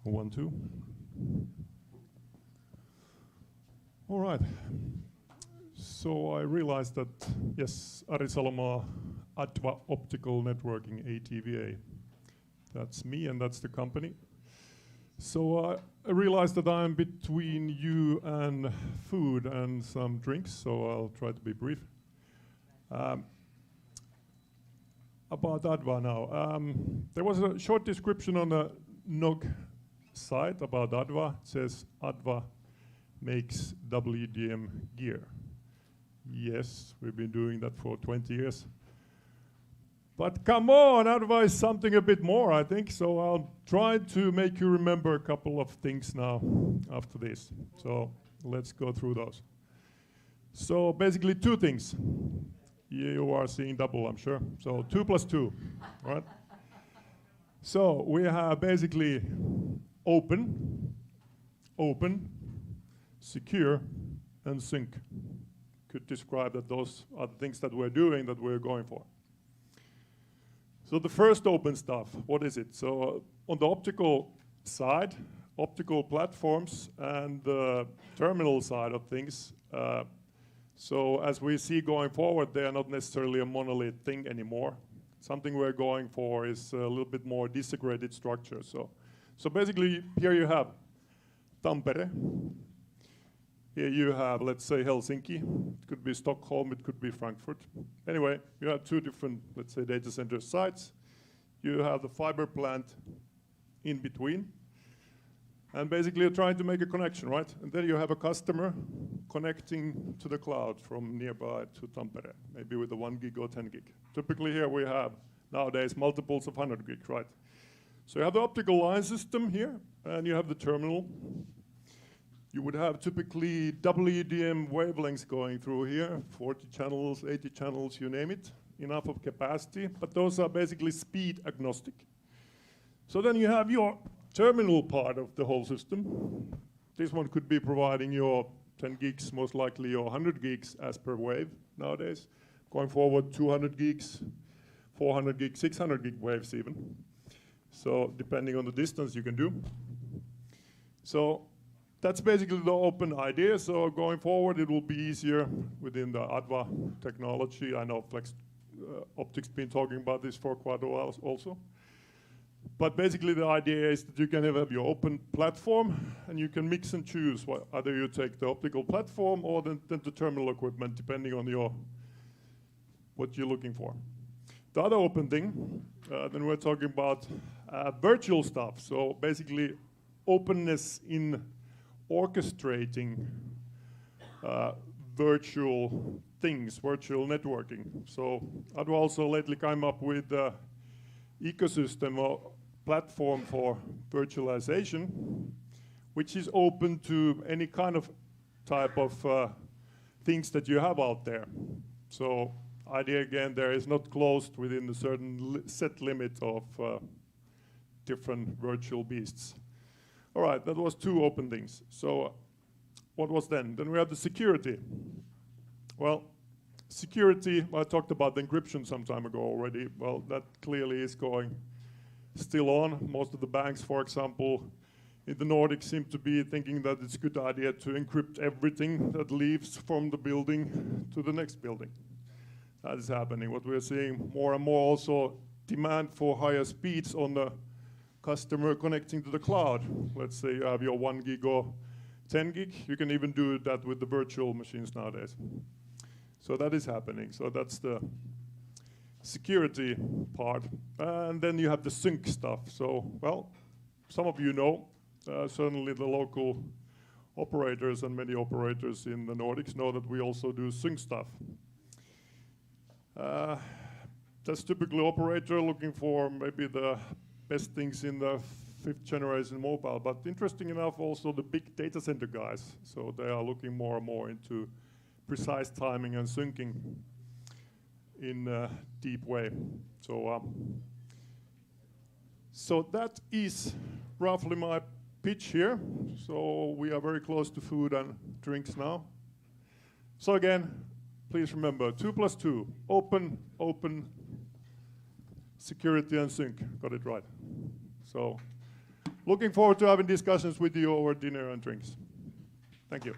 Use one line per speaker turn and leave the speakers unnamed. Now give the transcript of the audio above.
1, 2. All right. So I realized that, yes, Ari Salomaa, Adva Optical Networking, ATVA. That's me and that's the company. So I realized that I'm between you and food and some drinks, so I'll try to be brief. About Adva now. There was a short description on the nog site about Adva. It says Adva makes WDM gear. Yes, we've been doing that for 20 years. But come on, Adva is something a bit more, I think. So I'll try to make you remember a couple of things now after this. So let's go through those. So basically 2 things. You are seeing double, I'm sure. So 2 + 2, right? So we have basically open, secure, and sync. Could describe that those are the things that we're doing, that we're going for. So the first open stuff, what is it? So on the optical side, optical platforms and the terminal side of things, so as we see going forward, they are not necessarily a monolith thing anymore. Something we're going for is a little bit more disaggregated structure. So basically, here you have Tampere. Here you have, let's say, Helsinki. It could be Stockholm, it could be Frankfurt. Anyway, you have 2 different, let's say, data center sites. You have the fiber plant in between. And basically, you're trying to make a connection, right? And then you have a customer connecting to the cloud from nearby to Tampere, maybe with a 1 gig or 10 gig. Typically here we have, nowadays, multiples of 100 gig, right? So you have the optical line system here, and you have the terminal. You would have typically WDM wavelengths going through here, 40 channels, 80 channels, you name it, enough of capacity, but those are basically speed agnostic. So then you have your terminal part of the whole system. This one could be providing your 10 gigs, most likely your 100 gigs as per wave nowadays. Going forward, 200 gigs, 400 gigs, 600 gig waves even. So depending on the distance you can do. So that's basically the open idea. So going forward, it will be easier within the Adva technology. I know Flex Optics been talking about this for quite a while also. But basically the idea is that you can have your open platform and you can mix and choose. Either you take the optical platform or then the terminal equipment, depending on what you're looking for. The other open thing, then we're talking about virtual stuff. So basically openness in orchestrating virtual things, virtual networking. So I've also lately come up with the ecosystem or platform for virtualization, which is open to any kind of type of things that you have out there. So idea again, there is not closed within a certain set limit of different virtual beasts. All right, that was 2 open things. So what was then? Then we have the security. Well, security, I talked about the encryption some time ago already. Well, that clearly is going still on. Most of the banks, for example, in the Nordics seem to be thinking that it's a good idea to encrypt everything that leaves from the building to the next building. That is happening. What we're seeing more and more also demand for higher speeds on the customer connecting to the cloud. Let's say you have your 1 gig or 10 gig. You can even do that with the virtual machines nowadays. So that is happening. So that's the security part. And then you have the sync stuff. So, well, some of you know, certainly the local operators and many operators in the Nordics know that we also do sync stuff. That's typically operator looking for maybe the best things in the 5th generation mobile. But interesting enough, also the big data center guys. So they are looking more and more into precise timing and syncing in a deep way. So that is roughly my pitch here. So we are very close to food and drinks now. So again, please remember 2 + 2, open, security and sync. Got it right. So Looking forward to having discussions with you over dinner and drinks. Thank you.